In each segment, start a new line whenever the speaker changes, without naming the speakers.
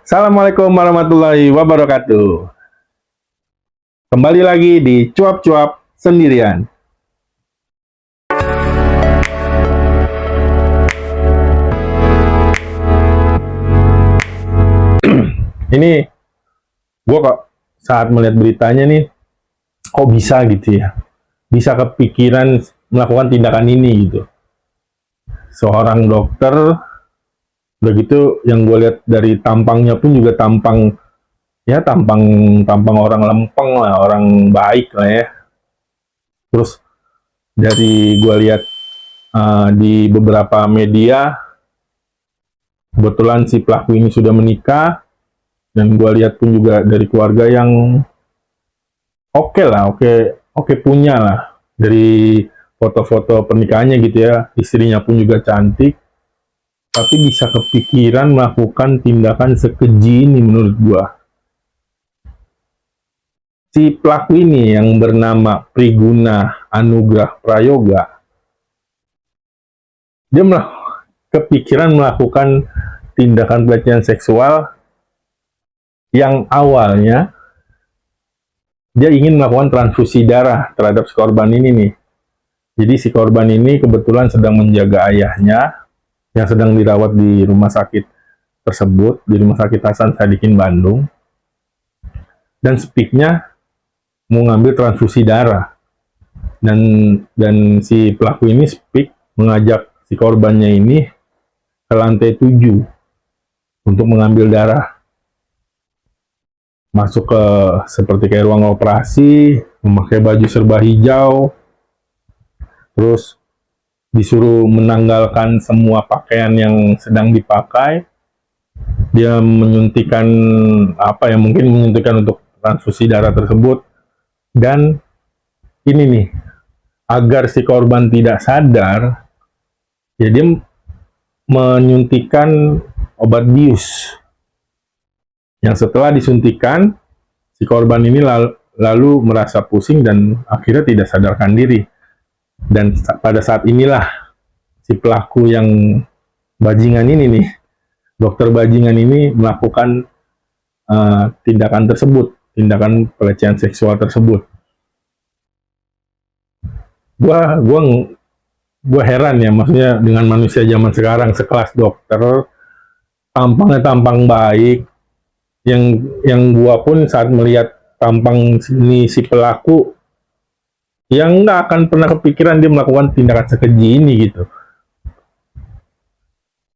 Assalamualaikum warahmatullahi wabarakatuh. Kembali lagi di Cuap-Cuap Sendirian. Ini gue kok saat melihat beritanya nih, kok bisa gitu ya? Bisa kepikiran melakukan tindakan ini gitu. Seorang dokter, begitu yang gue lihat dari tampangnya pun juga tampang ya tampang orang lempeng lah, orang baik lah ya. Terus dari gue lihat di beberapa media, kebetulan si pelaku ini sudah menikah, dan gue lihat pun juga dari keluarga yang oke lah, oke punya lah, dari foto-foto pernikahannya gitu ya, istrinya pun juga cantik, tapi bisa kepikiran melakukan tindakan sekeji ini menurut gue. Si pelaku ini yang bernama Priguna Anugrah Prayoga, dia kepikiran melakukan tindakan pelecehan seksual yang awalnya dia ingin melakukan transfusi darah terhadap si korban ini nih. Jadi si korban ini kebetulan sedang menjaga ayahnya yang sedang dirawat di rumah sakit tersebut, di Rumah Sakit Hasan Sadikin Bandung. Dan speaknya mau ngambil transfusi darah. Dan si pelaku ini speak mengajak si korbannya ini ke lantai 7 untuk mengambil darah. Masuk ke seperti kayak ruang operasi, memakai baju serba hijau, terus disuruh menanggalkan semua pakaian yang sedang dipakai. Dia menyuntikkan apa ya, mungkin menyuntikkan untuk transfusi darah tersebut. Dan ini nih, agar si korban tidak sadar, ya dia menyuntikkan obat bius. Yang setelah disuntikan, si korban ini lalu merasa pusing dan akhirnya tidak sadarkan diri. Dan pada saat inilah si pelaku yang bajingan ini nih, dokter bajingan ini melakukan tindakan tersebut, tindakan pelecehan seksual tersebut. Gua heran ya, maksudnya dengan manusia zaman sekarang sekelas dokter, tampangnya tampang baik, yang gua pun saat melihat tampang ini si pelaku, yang nggak akan pernah kepikiran dia melakukan tindakan sekeji ini gitu.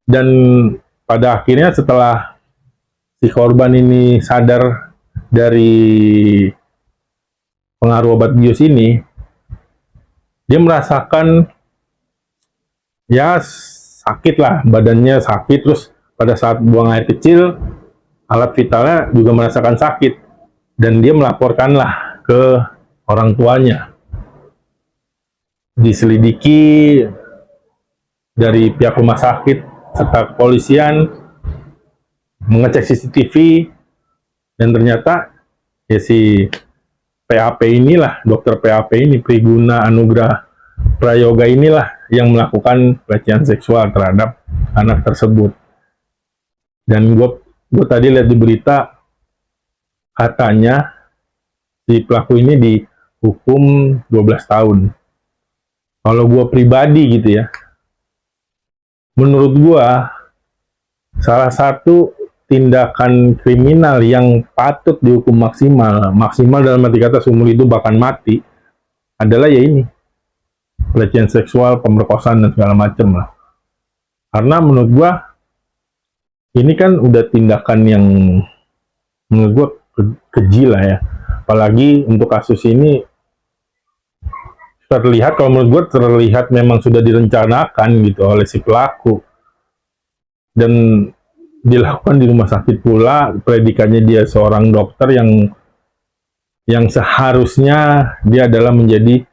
Dan pada akhirnya setelah si korban ini sadar dari pengaruh obat bius ini, dia merasakan ya sakit lah, badannya sakit. Terus pada saat buang air kecil, alat vitalnya juga merasakan sakit, dan dia melaporkanlah ke orang tuanya. Diselidiki dari pihak rumah sakit serta kepolisian, mengecek CCTV, dan ternyata ya si PAP inilah, dokter PAP ini, Priguna Anugrah Prayoga inilah yang melakukan pelecehan seksual terhadap anak tersebut. Dan gue tadi lihat di berita, katanya si pelaku ini dihukum 12 tahun. Kalau gue pribadi gitu ya, menurut gue salah satu tindakan kriminal yang patut dihukum maksimal dalam arti kata seumur hidup bahkan mati, adalah ya ini, pelecehan seksual, pemerkosaan dan segala macam lah. Karena menurut gue ini kan udah tindakan yang menurut gue keji lah ya. Apalagi untuk kasus ini terlihat, kalau menurut gue terlihat memang sudah direncanakan gitu oleh si pelaku, dan dilakukan di rumah sakit pula. Predikannya dia seorang dokter yang seharusnya dia adalah menjadi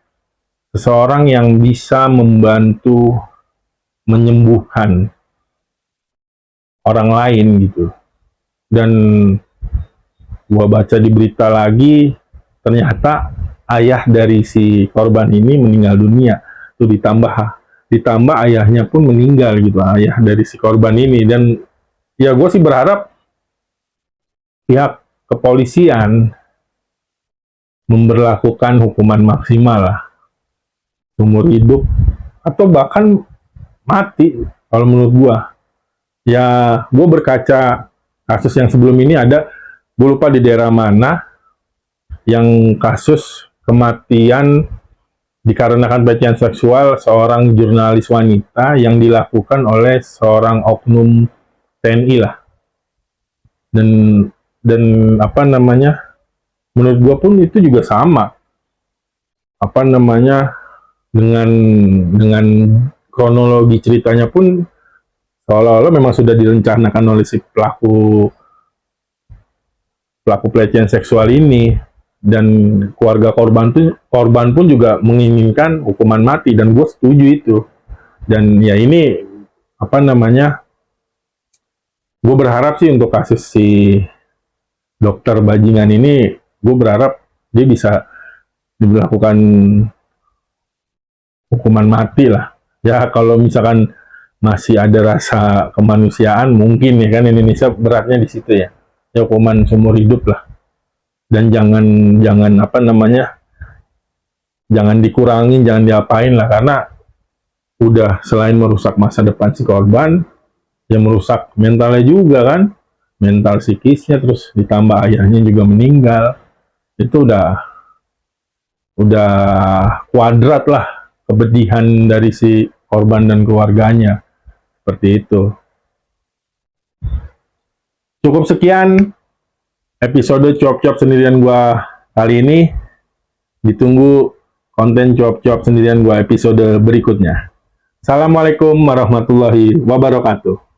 seseorang yang bisa membantu menyembuhkan orang lain gitu. Dan gua baca di berita lagi, ternyata ayah dari si korban ini meninggal dunia. Tuh ditambah ayahnya pun meninggal gitu, ayah dari si korban ini. Dan ya gue sih berharap pihak kepolisian memberlakukan hukuman maksimal lah, seumur hidup atau bahkan mati kalau menurut gua. Ya, gua berkaca kasus yang sebelum ini ada, gue lupa di daerah mana, yang kasus kematian dikarenakan pelecehan seksual seorang jurnalis wanita yang dilakukan oleh seorang oknum TNI lah. Dan apa namanya, menurut gua pun itu juga sama, apa namanya, dengan kronologi ceritanya pun seolah-olah memang sudah direncanakan oleh si pelaku pelecehan seksual ini, dan keluarga korban pun juga menginginkan hukuman mati, dan gue setuju itu. Dan ya ini apa namanya, gue berharap sih untuk kasus si dokter bajingan ini, gue berharap dia bisa diberlakukan hukuman mati lah. Ya kalau misalkan masih ada rasa kemanusiaan mungkin ya kan, Indonesia beratnya di situ ya. Ya hukuman seumur hidup lah. Dan jangan apa namanya, jangan dikurangin, jangan diapain lah, karena udah selain merusak masa depan si korban, ya merusak mentalnya juga kan, mental psikisnya, terus ditambah ayahnya juga meninggal. Itu udah kuadrat lah kepedihan dari si korban dan keluarganya. Seperti itu. Cukup sekian episode cuap-cuap sendirian gua kali ini. Ditunggu konten cuap-cuap sendirian gua episode berikutnya. Assalamualaikum warahmatullahi wabarakatuh.